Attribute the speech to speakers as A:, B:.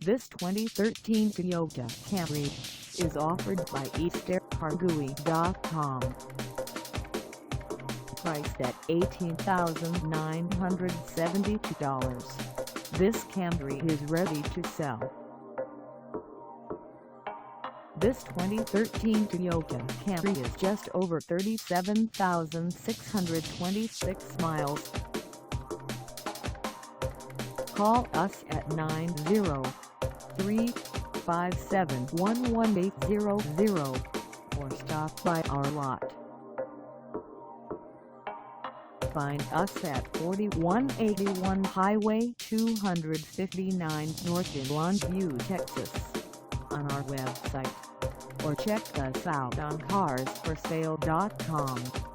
A: This 2013 Toyota Camry is offered by EastTXCarGuy.com. Priced at $18,972, this Camry is ready to sell. This 2013 Toyota Camry is just over 37,626 miles. Call us at 903-571-1800 or stop by our lot. Find us at 4181 Highway 259 North in Longview, Texas, on our website, or check us out on carsforsale.com.